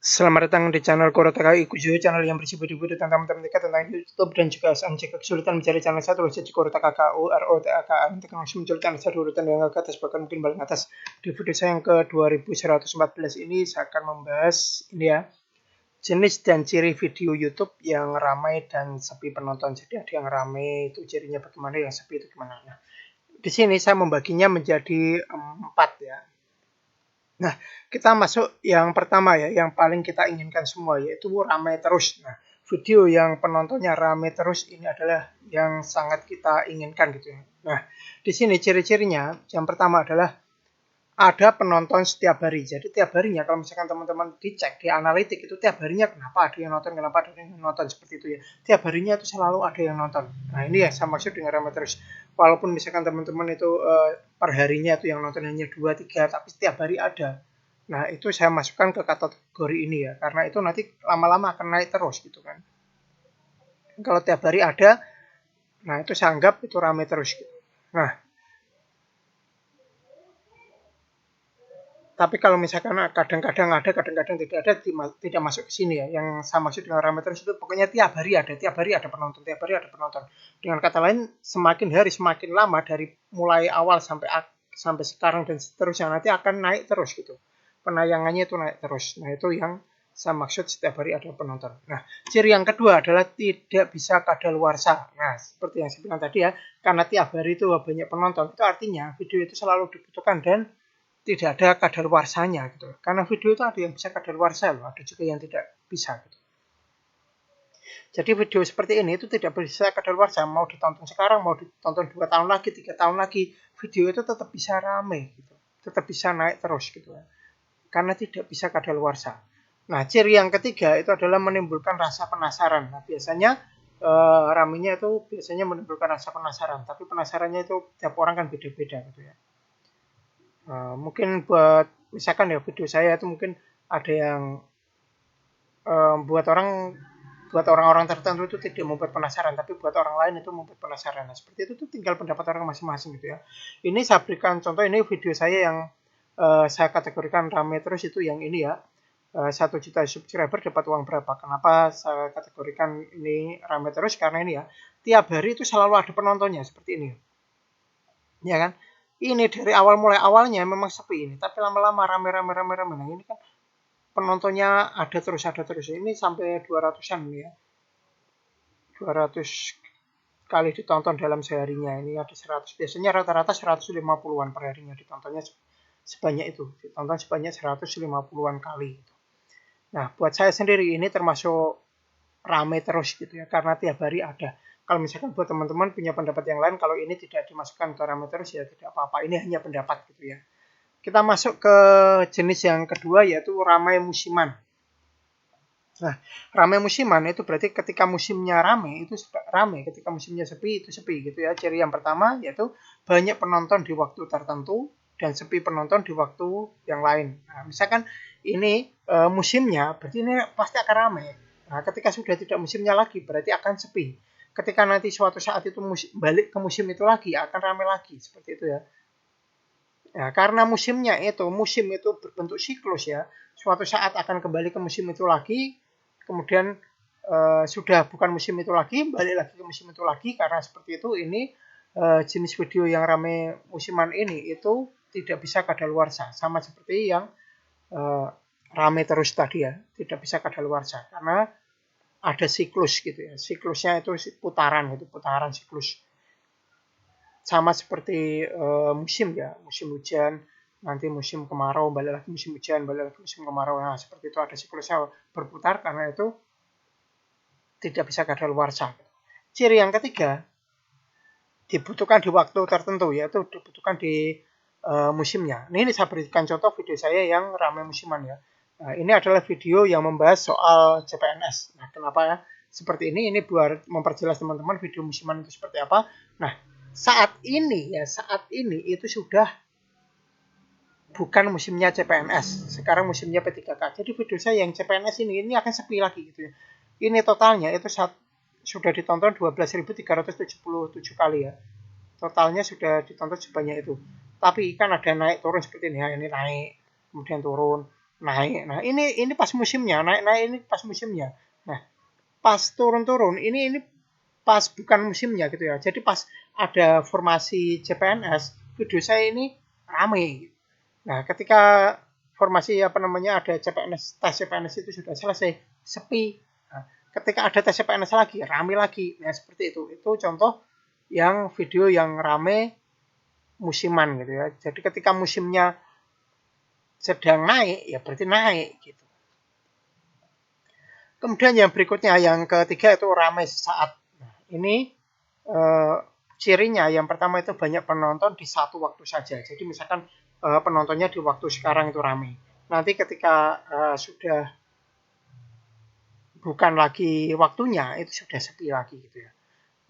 Selamat datang di channel Korotaka Ikujo, channel yang berisi video-video tentang matematika, tentang YouTube, dan juga jika kesulitan mencari channel satu, saja Korotaka KUROTAKA untuk langsung menunjukkan satu urutan yang ke atas, bahkan mungkin paling atas. Di video saya yang ke 2114 ini, saya akan membahas ini ya, jenis dan ciri video YouTube yang ramai dan sepi penonton. Jadi ada yang ramai itu cirinya bagaimana, yang sepi itu gimana. Nah, di sini saya membaginya menjadi 4 ya. Nah, kita masuk yang pertama ya, yang paling kita inginkan semua, yaitu ramai terus. Nah, video yang penontonnya ramai terus ini adalah yang sangat kita inginkan gitu ya. Nah, di sini ciri-cirinya, yang pertama adalah ada penonton setiap hari. Jadi tiap harinya kalau misalkan teman-teman dicek di analitik itu tiap harinya kenapa ada yang nonton, kenapa ada yang nonton seperti itu ya. Tiap harinya itu selalu ada yang nonton. Nah, ini ya saya maksud dengan ramai terus. Walaupun misalkan teman-teman itu perharinya itu yang nonton hanya 2-3, tapi setiap hari ada. Nah, itu saya masukkan ke kategori ini ya, karena itu nanti lama-lama akan naik terus gitu kan. Kalau tiap hari ada, nah itu saya anggap itu ramai terus gitu. Nah, tapi kalau misalkan kadang-kadang ada, kadang-kadang tidak ada, tidak masuk ke sini ya. Yang saya maksud dengan ramai terus itu pokoknya tiap hari ada penonton, tiap hari ada penonton. Dengan kata lain, semakin hari semakin lama dari mulai awal sampai sekarang dan seterusnya nanti akan naik terus gitu. Penayangannya itu naik terus. Nah, itu yang saya maksud setiap hari ada penonton. Nah, ciri yang kedua adalah tidak bisa kadaluarsa. Nah, seperti yang saya bilang tadi ya, karena tiap hari itu banyak penonton, itu artinya video itu selalu dibutuhkan dan tidak ada kadaluarsanya gitu. Karena video itu ada yang bisa kadaluarsa loh, ada juga yang tidak bisa gitu. Jadi video seperti ini itu tidak bisa kadaluarsa, mau ditonton sekarang, mau ditonton 2 tahun lagi, 3 tahun lagi, video itu tetap bisa rame gitu. Tetap bisa naik terus gitu ya. Karena tidak bisa kadaluarsa. Nah, ciri yang ketiga itu adalah menimbulkan rasa penasaran. Nah, biasanya ramenya itu biasanya menimbulkan rasa penasaran, tapi penasarannya itu tiap orang kan beda-beda gitu ya. Mungkin buat misalkan ya video saya itu mungkin ada yang buat orang-orang tertentu itu tidak membuat penasaran, tapi buat orang lain itu membuat penasaran. Nah, seperti itu tuh tinggal pendapat orang masing-masing gitu ya. Ini saya berikan contoh, ini video saya yang saya kategorikan ramai terus itu yang ini ya. 1 juta subscriber dapat uang berapa? Kenapa saya kategorikan ini ramai terus? Karena ini ya, tiap hari itu selalu ada penontonnya seperti ini. Ya kan? Ini dari mulai awalnya memang sepi ini, tapi lama-lama rame. Nah, ini kan penontonnya ada terus. Ini sampai 200-an ya. 200 kali ditonton dalam seharinya. Ini ada 100. Biasanya rata-rata 150-an per harinya ditontonnya sebanyak itu. Ditonton sebanyak 150-an kali. Nah, buat saya sendiri ini termasuk ramai terus gitu ya, karena tiap hari ada. Kalau misalkan buat teman-teman punya pendapat yang lain, kalau ini tidak dimasukkan ke ramai terus ya tidak apa-apa. Ini hanya pendapat gitu ya. Kita masuk ke jenis yang kedua yaitu ramai musiman. Nah, ramai musiman itu berarti ketika musimnya ramai itu ramai, ketika musimnya sepi itu sepi gitu ya. Ciri yang pertama yaitu banyak penonton di waktu tertentu dan sepi penonton di waktu yang lain. Nah, misalkan ini musimnya berarti ini pasti akan ramai. Nah, ketika sudah tidak musimnya lagi berarti akan sepi. Ketika nanti suatu saat itu balik ke musim itu lagi akan ramai lagi seperti itu ya. Ya, karena musim itu berbentuk siklus ya. Suatu saat akan kembali ke musim itu lagi, kemudian sudah bukan musim itu lagi, balik lagi ke musim itu lagi. Karena seperti itu, ini jenis video yang ramai musiman ini itu tidak bisa kadaluarsa, sama seperti yang ramai terus tadi ya, tidak bisa kadaluarsa karena ada siklus gitu ya. Siklusnya itu putaran gitu, putaran siklus. Sama seperti musim ya, musim hujan, nanti musim kemarau, balik lagi musim hujan, balik lagi musim kemarau. Nah, seperti itu ada siklusnya berputar karena itu tidak bisa kadaluarsa. Ciri yang ketiga, dibutuhkan di waktu tertentu, yaitu dibutuhkan di musimnya. Ini saya berikan contoh video saya yang ramai musiman ya. Nah, ini adalah video yang membahas soal CPNS. Nah, kenapa ya? Seperti ini buat memperjelas teman-teman video musiman itu seperti apa. Nah, saat ini itu sudah bukan musimnya CPNS. Sekarang musimnya P3K. Jadi video saya yang CPNS ini akan sepi lagi gitu ya. Ini totalnya itu sudah ditonton 12.377 kali ya. Totalnya sudah ditonton sebanyak itu. Tapi kan ada naik turun seperti ini ya. Ini naik, kemudian turun, naik. Nah, ini pas musimnya, naik-naik ini pas musimnya. Nah, pas turun-turun ini pas bukan musimnya gitu ya. Jadi pas ada formasi CPNS, video saya ini rame. Nah, ketika formasi apa namanya ada CPNS, tes CPNS itu sudah selesai, sepi. Nah, ketika ada tes CPNS lagi, rame lagi. Nah, seperti itu. Itu contoh yang video yang rame musiman gitu ya. Jadi ketika musimnya sedang naik, ya berarti naik gitu. Kemudian yang berikutnya, yang ketiga itu ramai sesaat. Nah, ini eh, cirinya yang pertama itu banyak penonton di satu waktu saja. Jadi misalkan penontonnya di waktu sekarang itu ramai. Nanti ketika sudah bukan lagi waktunya, itu sudah sepi lagi gitu ya.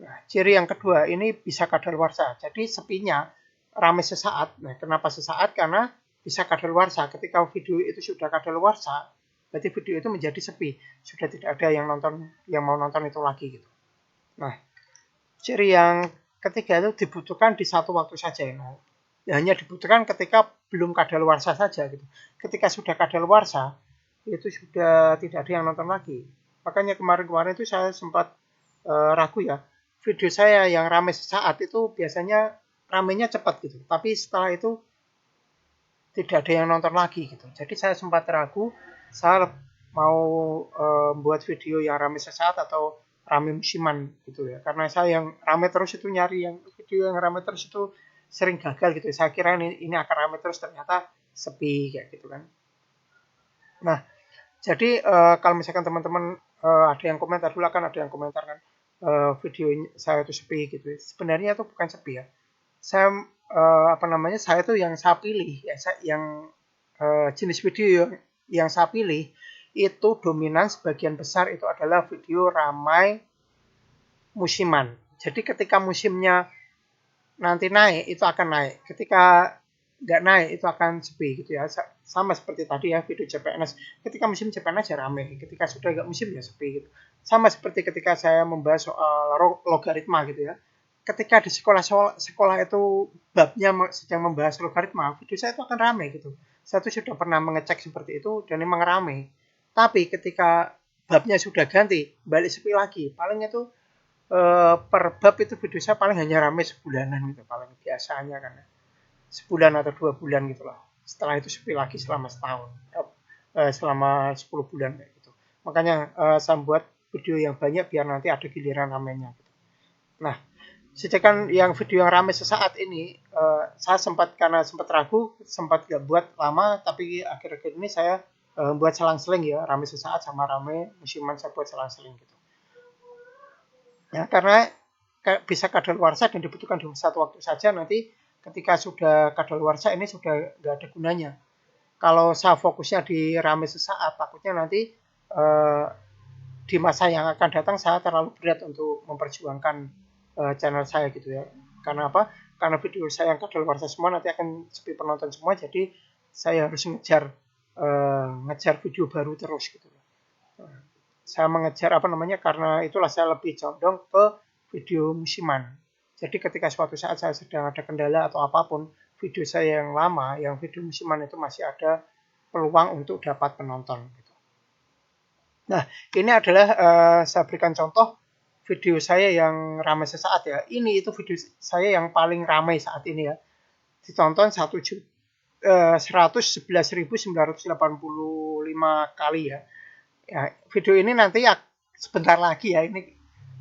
Nah, ciri yang kedua ini bisa kadaluarsa. Jadi sepinya ramai sesaat. Nah, kenapa sesaat? Karena bisa kadaluarsa. Ketika video itu sudah kadaluarsa, berarti video itu menjadi sepi. Sudah tidak ada yang nonton, yang mau nonton itu lagi gitu. Nah, ciri yang ketiga itu dibutuhkan di satu waktu saja. Nah, hanya dibutuhkan ketika belum kadaluarsa saja gitu. Ketika sudah kadaluarsa, itu sudah tidak ada yang nonton lagi. Makanya kemarin-kemarin itu saya sempat ragu ya. Video saya yang ramai sesaat itu biasanya ramainya cepat gitu. Tapi setelah itu tidak ada yang nonton lagi gitu. Jadi saya sempat ragu, saya mau buat video yang ramai sesaat atau ramai musiman gitu ya. Karena saya yang ramai terus itu nyari yang video yang ramai terus itu sering gagal gitu. Saya kira ini akan ramai terus, ternyata sepi kayak gitu kan. Nah, jadi kalau misalkan teman-teman ada yang komentar dulu, kan ada yang komentar kan video saya itu sepi gitu. Sebenarnya itu bukan sepi ya. Saya apa namanya, saya itu yang saya pilih ya, yang jenis video yang saya pilih itu dominan sebagian besar itu adalah video ramai musiman. Jadi ketika musimnya nanti naik itu akan naik. Ketika nggak naik itu akan sepi gitu ya. Sama seperti tadi ya video CPNS. Ketika musim CPNS ya ramai. Ketika sudah nggak musim ya sepi gitu. Sama seperti ketika saya membahas soal logaritma gitu ya. Ketika di sekolah itu babnya sedang membahas logaritma, video saya itu akan ramai gitu. Saya itu sudah pernah mengecek seperti itu dan memang ramai. Tapi ketika babnya sudah ganti, balik sepi lagi. Paling itu per bab itu video saya paling hanya rame sebulanan gitu, paling biasanya kan sebulan atau 2 bulan gitu lah. Setelah itu sepi lagi selama setahun, selama 10 bulan kayak gitu. Makanya saya buat video yang banyak biar nanti ada giliran ramenya gitu. Nah, sedangkan yang video yang rame sesaat ini saya sempat, karena sempat ragu, sempat gak buat lama, tapi akhir-akhir ini saya buat selang-seling ya, rame sesaat sama rame musiman saya buat selang-seling gitu. Ya, karena bisa kadaluarsa dan dibutuhkan di satu waktu saja. Nanti ketika sudah kadaluarsa ini sudah nggak ada gunanya. Kalau saya fokusnya di rame sesaat, takutnya nanti di masa yang akan datang saya terlalu berat untuk memperjuangkan channel saya gitu ya. Karena apa? Karena video saya yang kadaluarsa semua nanti akan sepi penonton semua, jadi saya harus ngejar video baru terus gitu. Saya mengejar apa namanya, karena itulah saya lebih condong ke video musiman. Jadi ketika suatu saat saya sedang ada kendala atau apapun, video saya yang lama, yang video musiman itu masih ada peluang untuk dapat penonton. Nah, ini adalah saya berikan contoh video saya yang ramai sesaat ya. Ini itu video saya yang paling ramai saat ini ya. Ditonton 111.985 kali ya. Ya, video ini nanti ya sebentar lagi ya, ini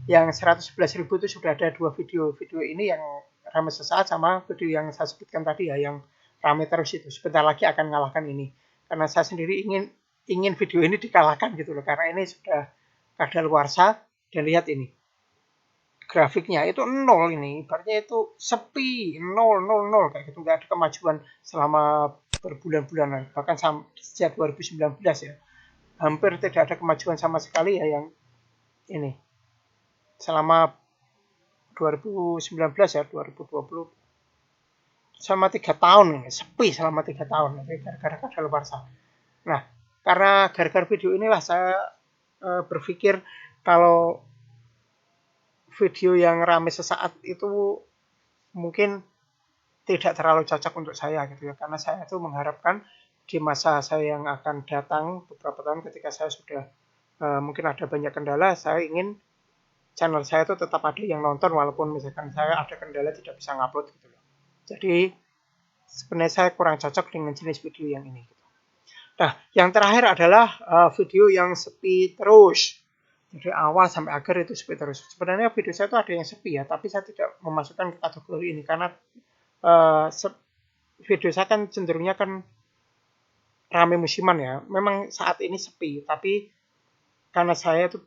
yang 111.000 itu sudah ada 2 video. Video ini yang ramai sesaat sama video yang saya sebutkan tadi ya, yang ramai terus itu. Sebentar lagi akan mengalahkan ini. Karena saya sendiri ingin video ini dikalahkan gitu loh. Karena ini sudah kadaluarsa, dan lihat ini. Grafiknya itu 0 ini. Ibaratnya itu sepi, 0, 0, 0 kayak gitu. Nggak ada kemajuan selama berbulan-bulan. Bahkan sejak 2019 ya. Hampir tidak ada kemajuan sama sekali ya yang ini. Selama 2019 ya, 2020 selama 3 tahun, sepi selama 3 tahun gara-gara kadaluarsa. Nah, karena gara-gara video inilah saya berpikir kalau video yang ramai sesaat itu mungkin tidak terlalu cocok untuk saya gitu ya, karena saya itu mengharapkan di masa saya yang akan datang beberapa tahun ketika saya sudah mungkin ada banyak kendala, saya ingin channel saya itu tetap ada yang nonton walaupun misalkan saya ada kendala tidak bisa ngupload gitu loh. Jadi sebenarnya saya kurang cocok dengan jenis video yang ini. Nah, yang terakhir adalah video yang sepi terus. Dari awal sampai akhir itu sepi terus. Sebenarnya video saya itu ada yang sepi ya, tapi saya tidak memasukkan ke kategori ini karena video saya kan cenderungnya kan rame musiman ya. Memang saat ini sepi, tapi karena saya itu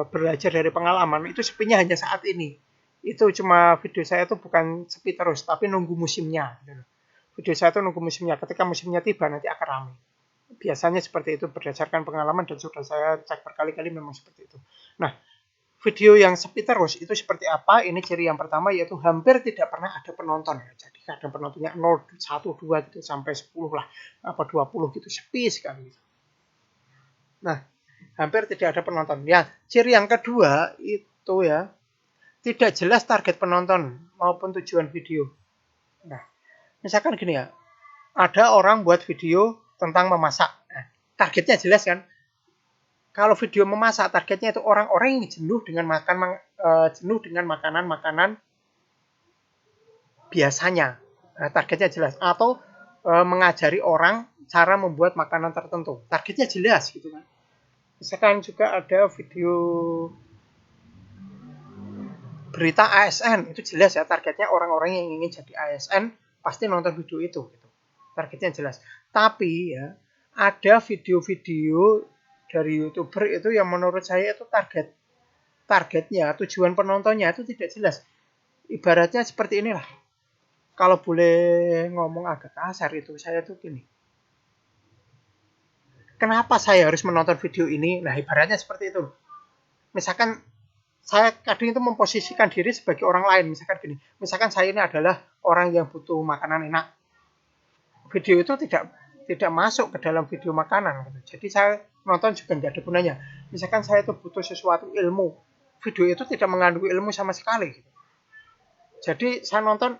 belajar dari pengalaman, itu sepinya hanya saat ini. Itu cuma video saya itu bukan sepi terus, tapi nunggu musimnya. Video saya itu nunggu musimnya. Ketika musimnya tiba nanti akan rame. Biasanya seperti itu berdasarkan pengalaman dan sudah saya cek berkali-kali memang seperti itu. Nah, video yang sepi terus itu seperti apa? Ini ciri yang pertama yaitu hampir tidak pernah ada penonton. Jadi kadang penontonnya 0, 1, 2 gitu sampai 10 lah, apa 20 gitu, sepi sekali. Nah, hampir tidak ada penonton. Ya, ciri yang kedua itu ya tidak jelas target penonton maupun tujuan video. Nah, misalkan gini ya, ada orang buat video tentang memasak. Nah, targetnya jelas kan? Kalau video memasak, targetnya itu orang-orang yang jenuh dengan makanan-makanan biasanya. Nah, targetnya jelas. Atau mengajari orang cara membuat makanan tertentu. Targetnya jelas gitu kan. Misalkan juga ada video berita ASN, itu jelas ya targetnya orang-orang yang ingin jadi ASN pasti nonton video itu gitu. Targetnya jelas. Tapi ya ada video-video dari YouTuber itu yang menurut saya itu targetnya, tujuan penontonnya itu tidak jelas. Ibaratnya seperti inilah. Kalau boleh ngomong agak kasar itu saya tuh gini. Kenapa saya harus menonton video ini? Nah, ibaratnya seperti itu. Misalkan saya kadang itu memposisikan diri sebagai orang lain. Misalkan gini, misalkan saya ini adalah orang yang butuh makanan enak. Video itu tidak masuk ke dalam video makanan. Jadi saya nonton juga nggak ada gunanya. Misalkan saya itu butuh sesuatu ilmu, video itu tidak mengandung ilmu sama sekali. Jadi saya nonton,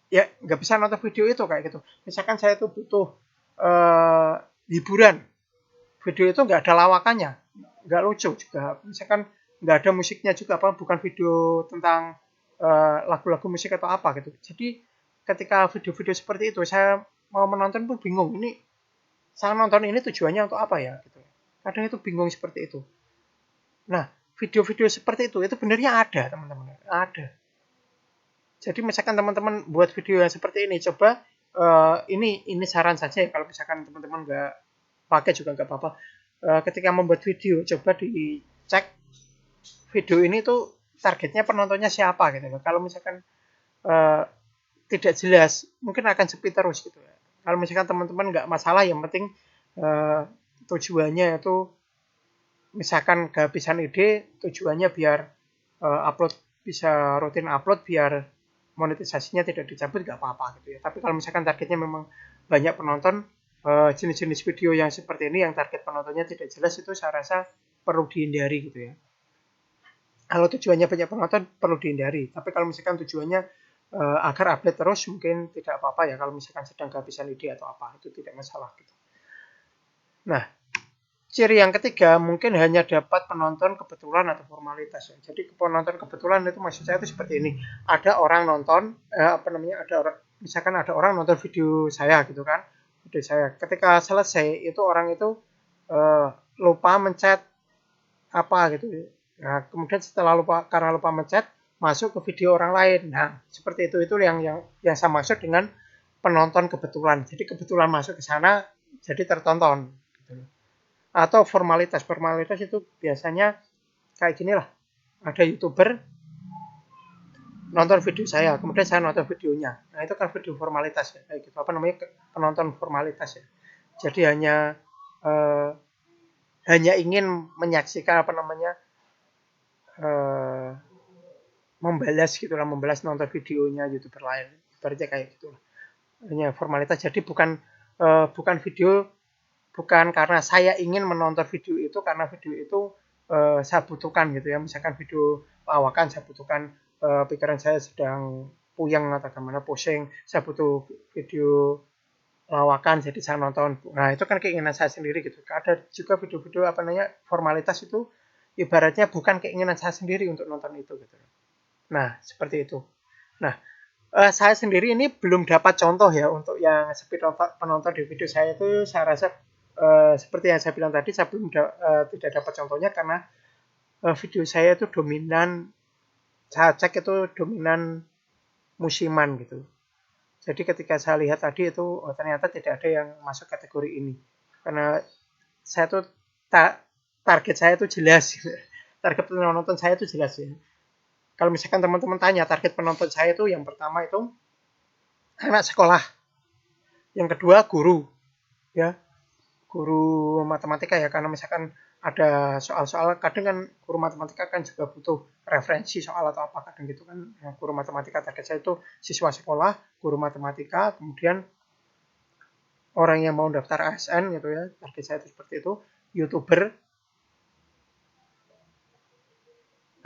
ya nggak bisa nonton video itu kayak gitu. Misalkan saya itu butuh hiburan, video itu nggak ada lawakannya, nggak lucu juga. Misalkan nggak ada musiknya juga, apa bukan video tentang lagu-lagu musik atau apa gitu. Jadi ketika video-video seperti itu saya mau menonton pun bingung, ini saya nonton ini tujuannya untuk apa ya gitu. Kadang itu bingung seperti itu. Nah, video-video seperti itu benarnya ada teman-teman, ada. Jadi misalkan teman-teman buat video yang seperti ini, coba ini saran saja ya, kalau misalkan teman-teman nggak pakai juga nggak apa-apa. Ketika membuat video, coba dicek video ini tuh targetnya penontonnya siapa gitu. Kalau misalkan tidak jelas, mungkin akan sepi terus gitu ya. Kalau misalkan teman-teman nggak masalah, yang penting tujuannya itu misalkan kehabisan ide, tujuannya biar upload bisa rutin upload biar monetisasinya tidak dicabut, nggak apa-apa gitu ya. Tapi kalau misalkan targetnya memang banyak penonton, jenis-jenis video yang seperti ini yang target penontonnya tidak jelas itu saya rasa perlu dihindari gitu ya. Kalau tujuannya banyak penonton perlu dihindari. Tapi kalau misalkan tujuannya agar update terus mungkin tidak apa-apa ya, kalau misalkan sedang kehabisan ide atau apa, itu tidak masalah gitu. Nah, ciri yang ketiga mungkin hanya dapat penonton kebetulan atau formalitas ya. Jadi penonton kebetulan itu maksud saya itu seperti ini. Ada orang nonton misalkan ada orang nonton video saya gitu kan. Video saya. Ketika selesai itu orang itu lupa mencet apa gitu. Nah, kemudian karena lupa mencet masuk ke video orang lain. Nah, seperti itu yang saya maksud dengan penonton kebetulan. Jadi kebetulan masuk ke sana jadi tertonton gitu. Atau formalitas itu biasanya kayak gini lah, ada YouTuber nonton video saya, kemudian saya nonton videonya. Nah, itu kan video formalitas ya, kayak gitu. Penonton formalitas ya. Jadi hanya ingin menyaksikan membalas nonton videonya YouTuber lain. Berarti kayak gitu lah. Hanya formalitas. Jadi bukan video, bukan karena saya ingin menonton video itu, karena video itu saya butuhkan gitu ya. Misalkan video lawakan saya butuhkan, pikiran saya sedang puyeng atau gimana, pusing, saya butuh video lawakan jadi saya nonton. Nah itu kan keinginan saya sendiri gitu. Ada juga video-video apa namanya formalitas itu ibaratnya bukan keinginan saya sendiri untuk nonton itu gitu. Nah seperti itu. Nah saya sendiri ini belum dapat contoh ya untuk yang speed penonton di video saya itu saya rasa seperti yang saya bilang tadi saya belum tidak dapat contohnya karena video saya itu dominan saya cek itu dominan musiman gitu. Jadi ketika saya lihat tadi itu ternyata tidak ada yang masuk kategori ini karena saya tuh target saya itu jelas target penonton saya itu jelas ya. Kalau misalkan teman-teman tanya target penonton saya itu yang pertama itu anak sekolah, yang kedua guru, ya guru matematika ya karena misalkan ada soal-soal kadang kan guru matematika kan juga butuh referensi soal atau apa kadang gitu kan. Nah, guru matematika target saya itu siswa sekolah, guru matematika, kemudian orang yang mau daftar ASN gitu ya target saya itu seperti itu, YouTuber.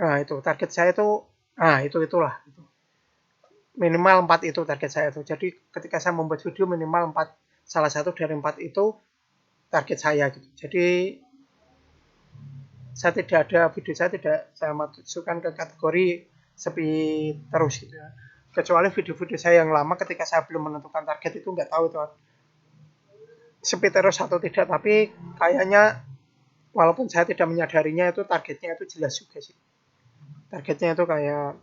Nah itu target saya itu itulah itu. Minimal 4 itu target saya itu. Jadi ketika saya membuat video minimal 4 salah satu dari 4 itu target saya gitu. Jadi saya tidak ada video saya tidak saya masukkan ke kategori sepi terus gitu ya. Kecuali video-video saya yang lama ketika saya belum menentukan target itu nggak tahu itu sepi terus atau tidak, tapi kayaknya walaupun saya tidak menyadarinya itu targetnya itu jelas juga sih. Targetnya itu kayak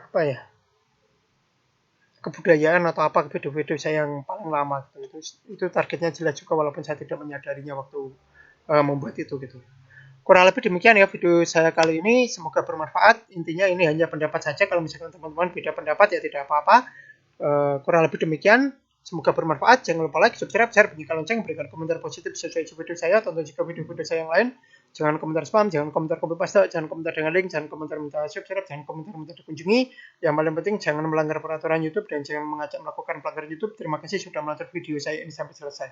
apa ya? Kebudayaan atau apa video-video saya yang paling lama gitu. Itu targetnya jelas juga walaupun saya tidak menyadarinya waktu membuat itu gitu. Kurang lebih demikian ya video saya kali ini, semoga bermanfaat. Intinya ini hanya pendapat saja, kalau misalkan teman-teman beda pendapat ya tidak apa-apa. Kurang lebih demikian, semoga bermanfaat. Jangan lupa like, subscribe, share, bunyikan lonceng, berikan komentar positif sesuai video saya, tonton juga video-video saya yang lain. Jangan komentar spam, jangan komentar copy paste, jangan komentar dengan link, jangan komentar minta subscribe, jangan komentar minta dikunjungi. Yang paling penting jangan melanggar peraturan YouTube dan jangan mengajak melakukan pelanggaran YouTube. Terima kasih sudah menonton video saya ini sampai selesai.